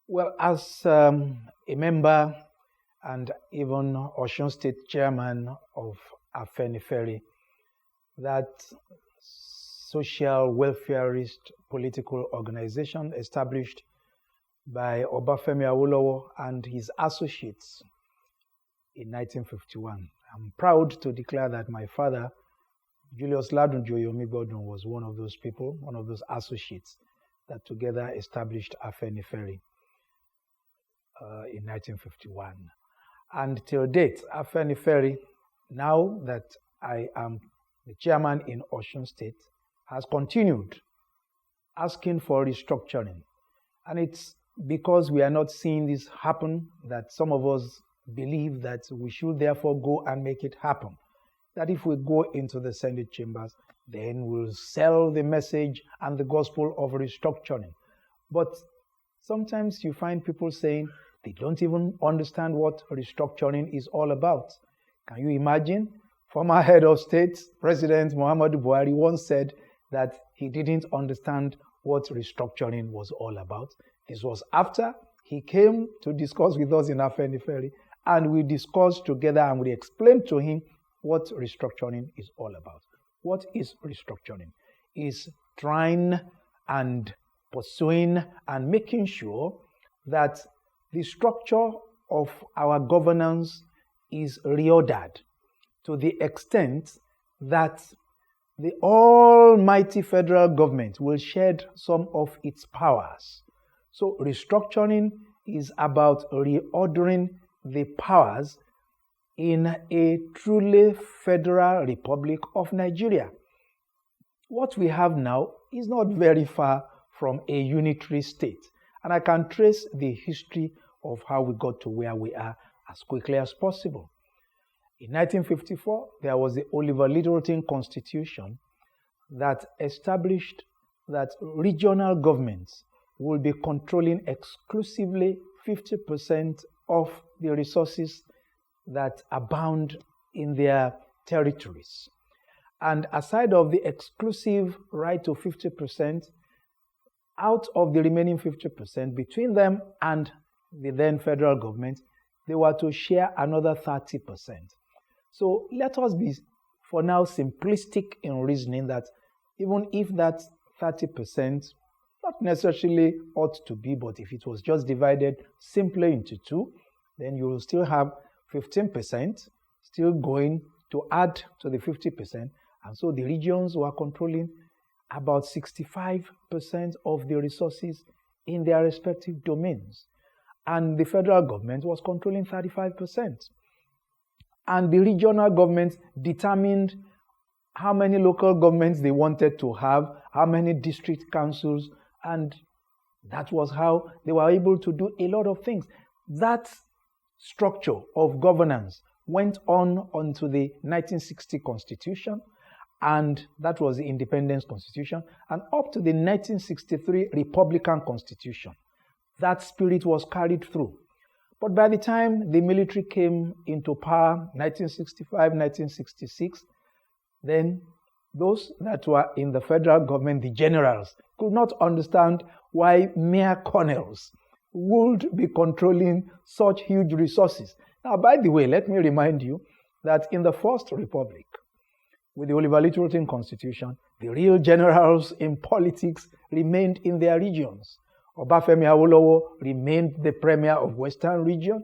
Well, as a member and even Osun State Chairman of Afenifere, that social welfareist political organization established by Obafemi Awolowo and his associates in 1951. I'm proud to declare that my father, Julius Ladun Goke Omigbodun, was one of those people, one of those associates that together established Afenifere in 1951. And till date, Afenifere, now that I am the chairman in Osun State, has continued asking for restructuring. And it's because we are not seeing this happen that some of us believe that we should therefore go and make it happen. That if we go into the Senate chambers, then we'll sell the message and the gospel of restructuring. But sometimes you find people saying they don't even understand what restructuring is all about. Can you imagine? Former head of state, President Muhammadu Buhari, once said that he didn't understand what restructuring was all about. This was after he came to discuss with us in Afenifere, and we discussed together and we explained to him what restructuring is all about. What is restructuring? Is trying and pursuing and making sure that the structure of our governance is reordered to the extent that the almighty federal government will shed some of its powers. So restructuring is about reordering the powers in a truly federal republic of Nigeria. What we have now is not very far from a unitary state. And I can trace the history of how we got to where we are as quickly as possible. In 1954, there was the Oliver Littleton Constitution that established that regional governments will be controlling exclusively 50% of the resources that abound in their territories. And aside of the exclusive right to 50%, out of the remaining 50%, between them and the then federal government, they were to share another 30%. So let us be, for now, simplistic in reasoning that even if that 30%, not necessarily ought to be, but if it was just divided simply into two, then you will still have 15% still going to add to the 50%. And so the regions were controlling about 65% of the resources in their respective domains. And the federal government was controlling 35%. And the regional governments determined how many local governments they wanted to have, how many district councils, and that was how they were able to do a lot of things. That structure of governance went on onto the 1960 Constitution, and that was the Independence Constitution, and up to the 1963 Republican Constitution. That spirit was carried through. But by the time the military came into power, 1965, 1966, then those that were in the federal government, the generals, could not understand why mere colonels would be controlling such huge resources. Now, by the way, let me remind you that in the First Republic, with the Oliver Littleton Constitution, the real generals in politics remained in their regions. Obafemi Awolowo remained the premier of Western region.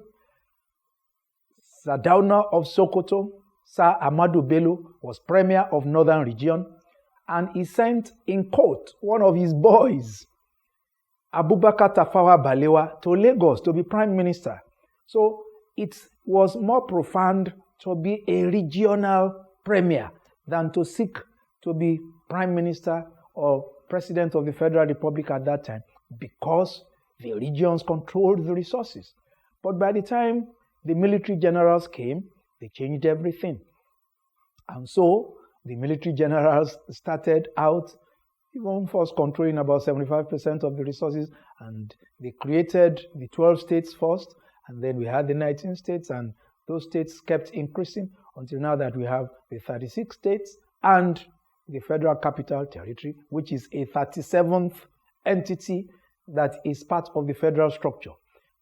Sardauna of Sokoto, Sir Ahmadu Bello, was premier of Northern region, and he sent in court one of his boys, Abubakar Tafawa Balewa, to Lagos to be prime minister. So it was more profound to be a regional premier than to seek to be prime minister or president of the Federal Republic at that time, because the regions controlled the resources. But by the time the military generals came, they changed everything. And so the military generals started out even first controlling about 75% of the resources, and they created the 12 states first, and then we had the 19 states, and those states kept increasing until now that we have the 36 states and the Federal Capital Territory, which is a 37th entity that is part of the federal structure.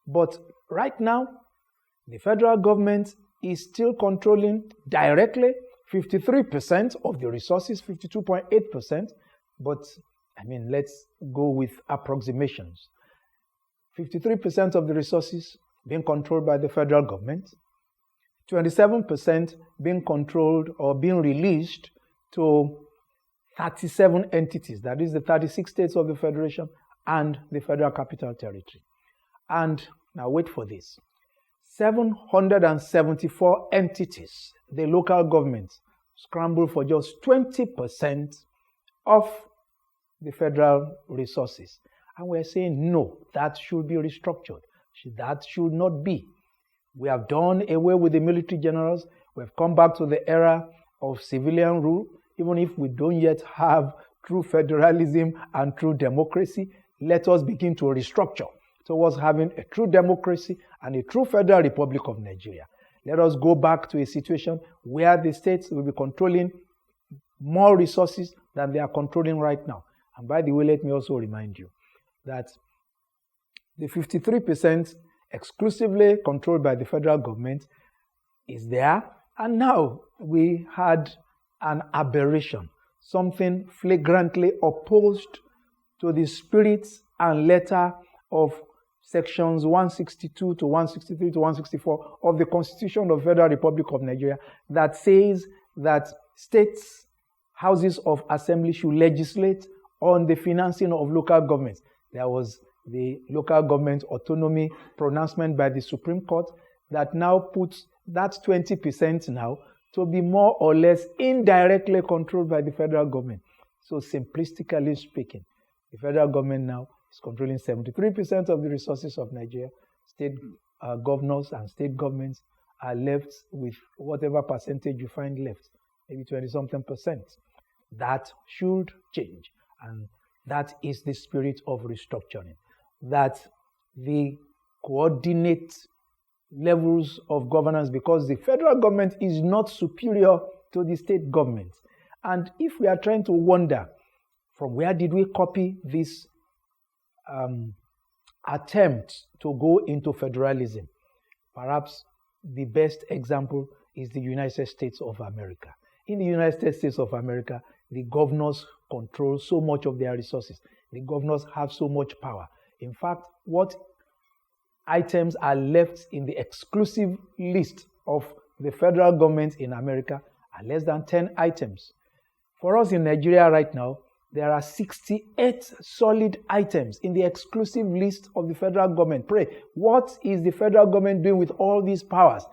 But right now, the federal government is still controlling directly 53% of the resources, 52.8%. But, let's go with approximations. 53% of the resources being controlled by the federal government, 27% being controlled or being released to 37 entities, that is the 36 states of the Federation and the Federal Capital Territory. And now wait for this, 774 entities, the local governments, scramble for just 20% of the federal resources. And we're saying, no, that should be restructured. That should not be. We have done away with the military generals. We've come back to the era of civilian rule. Even if we don't yet have true federalism and true democracy, let us begin to restructure towards having a true democracy and a true Federal Republic of Nigeria. Let us go back to a situation where the states will be controlling more resources than they are controlling right now. And by the way, let me also remind you that the 53% exclusively controlled by the federal government is there. And now we had an aberration, something flagrantly opposed to the spirit and letter of sections 162 to 163 to 164 of the Constitution of the Federal Republic of Nigeria that says that states, houses of assembly should legislate on the financing of local governments. There was the local government autonomy pronouncement by the Supreme Court that now puts that 20% now to be more or less indirectly controlled by the federal government. So simplistically speaking, the federal government now is controlling 73% of the resources of Nigeria. State governors and state governments are left with whatever percentage you find left, maybe 20-something percent. That should change. And that is the spirit of restructuring. That the coordinate levels of governance, because the federal government is not superior to the state government. And if we are trying to wonder from where did we copy this attempt to go into federalism, perhaps the best example is the United States of America. In the United States of America, the governors control so much of their resources. The governors have so much power. In fact, what items are left in the exclusive list of the federal government in America are less than 10 items. For us in Nigeria right now, there are 68 solid items in the exclusive list of the federal government. Pray, what is the federal government doing with all these powers?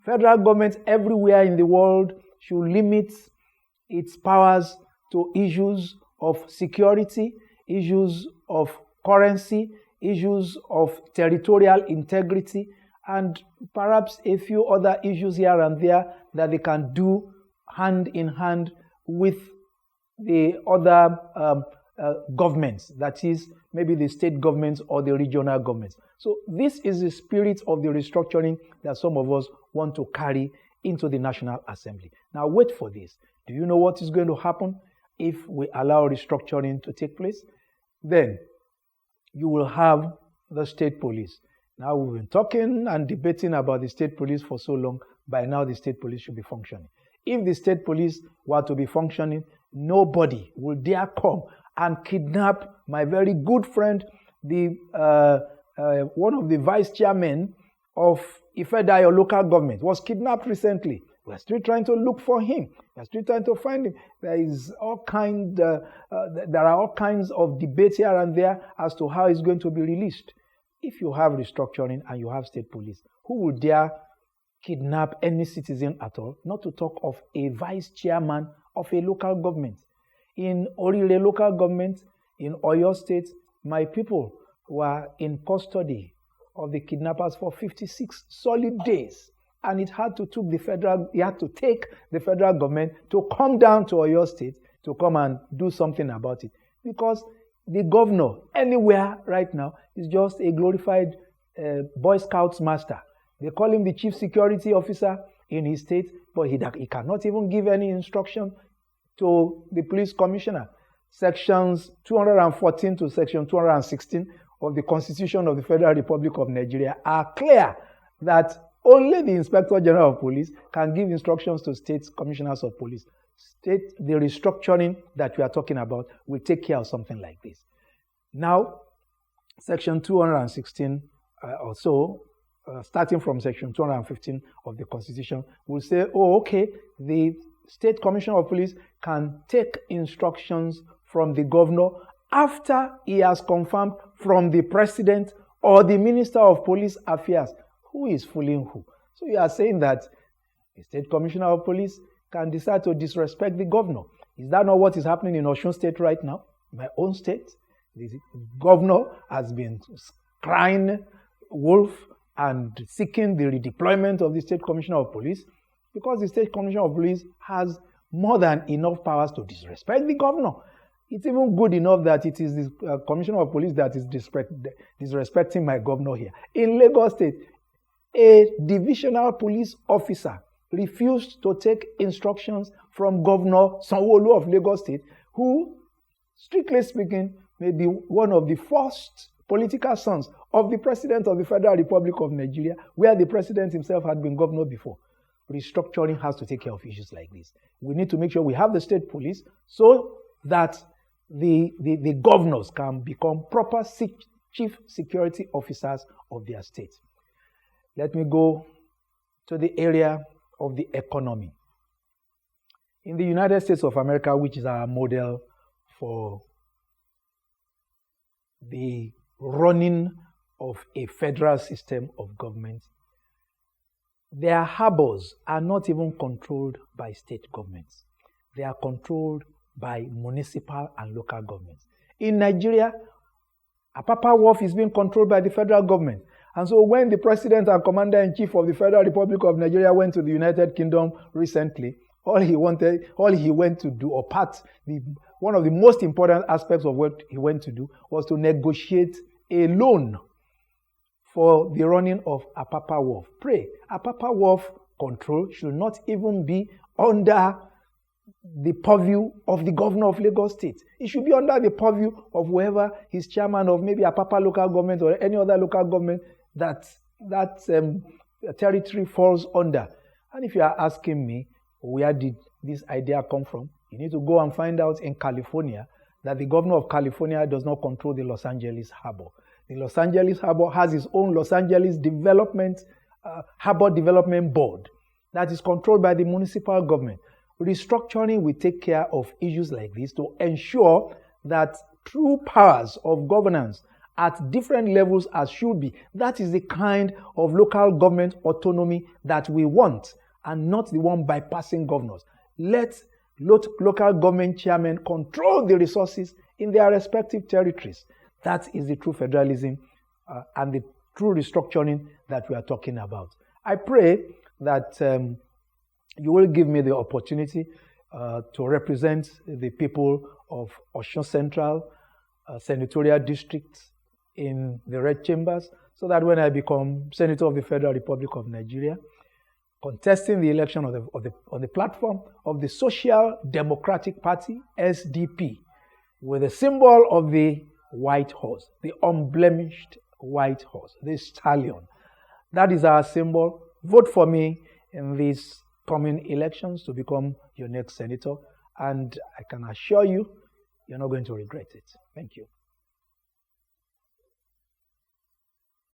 Federal governments everywhere in the world should limit its powers to issues of security, issues of currency, issues of territorial integrity, and perhaps a few other issues here and there that they can do hand in hand with the other governments, that is, maybe the state governments or the regional governments. So this is the spirit of the restructuring that some of us want to carry into the National Assembly. Now wait for this. Do you know what is going to happen if we allow restructuring to take place? Then you will have the state police. Now we've been talking and debating about the state police for so long. By now the state police should be functioning. If the state police were to be functioning, nobody will dare come and kidnap my very good friend, the one of the vice chairmen of Ifedayo local government was kidnapped recently. We're still trying to look for him. We're still trying to find him. There are all kinds of debates here and there as to how he's going to be released. If you have restructuring and you have state police, who will dare kidnap any citizen at all? Not to talk of a vice chairman of a local government. In Orire local government, in Oyo State, my people were in custody of the kidnappers for 56 solid days. And it had to take the federal government to come down to Oyo State to come and do something about it. Because the governor, anywhere right now, is just a glorified Boy Scouts master. They call him the chief security officer in his state, but he cannot even give any instruction to the police commissioner. sections 214 to section 216 of the Constitution of the Federal Republic of Nigeria are clear that only the Inspector General of Police can give instructions to state commissioners of police. The restructuring that we are talking about will take care of something like this. Now, section 216 or so, starting from section 215 of the Constitution, will say, oh, okay, the State Commissioner of Police can take instructions from the governor after he has confirmed from the President or the Minister of Police Affairs who is fooling who. So you are saying that the State Commissioner of Police can decide to disrespect the governor. Is that not what is happening in Osun State right now? My own state. The governor has been crying wolf and seeking the redeployment of the State Commissioner of Police because the State Commissioner of Police has more than enough powers to disrespect the governor. It's even good enough that it is the Commissioner of Police that is disrespecting my governor here. In Lagos State, a divisional police officer refused to take instructions from Governor Sanwo-Olu of Lagos State, who, strictly speaking, may be one of the first political sons of the President of the Federal Republic of Nigeria, where the President himself had been governor before. Restructuring has to take care of issues like this. We need to make sure we have the state police so that the governors can become proper chief security officers of their state. Let me go to the area of the economy. In the United States of America, which is our model for the running of a federal system of government, their harbors are not even controlled by state governments. They are controlled by municipal and local governments. In Nigeria, Apapa Wharf is being controlled by the federal government. And so when the President and Commander-in-Chief of the Federal Republic of Nigeria went to the United Kingdom recently, all he went to do, or one of the most important aspects of what he went to do was to negotiate a loan for the running of Apapa Wharf. Pray, Apapa Wharf control should not even be under the purview of the governor of Lagos State. It should be under the purview of whoever is chairman of maybe Apapa local government or any other local government that territory falls under. And if you are asking me, where did this idea come from? You need to go and find out in California that the governor of California does not control the Los Angeles Harbor. The Los Angeles Harbor has its own Los Angeles Harbor Development Board that is controlled by the municipal government. Restructuring will take care of issues like this to ensure that true powers of governance at different levels as should be. That is the kind of local government autonomy that we want, and not the one bypassing governors. Let local government chairmen control the resources in their respective territories. That is the true federalism and the true restructuring that we are talking about. I pray that you will give me the opportunity to represent the people of Osun Central, Senatorial District in the Red Chambers, so that when I become Senator of the Federal Republic of Nigeria, contesting the election on the platform of the Social Democratic Party, SDP, with the symbol of the white horse, the unblemished white horse, the stallion. That is our symbol. Vote for me in these coming elections to become your next senator, and I can assure you, you're not going to regret it. Thank you.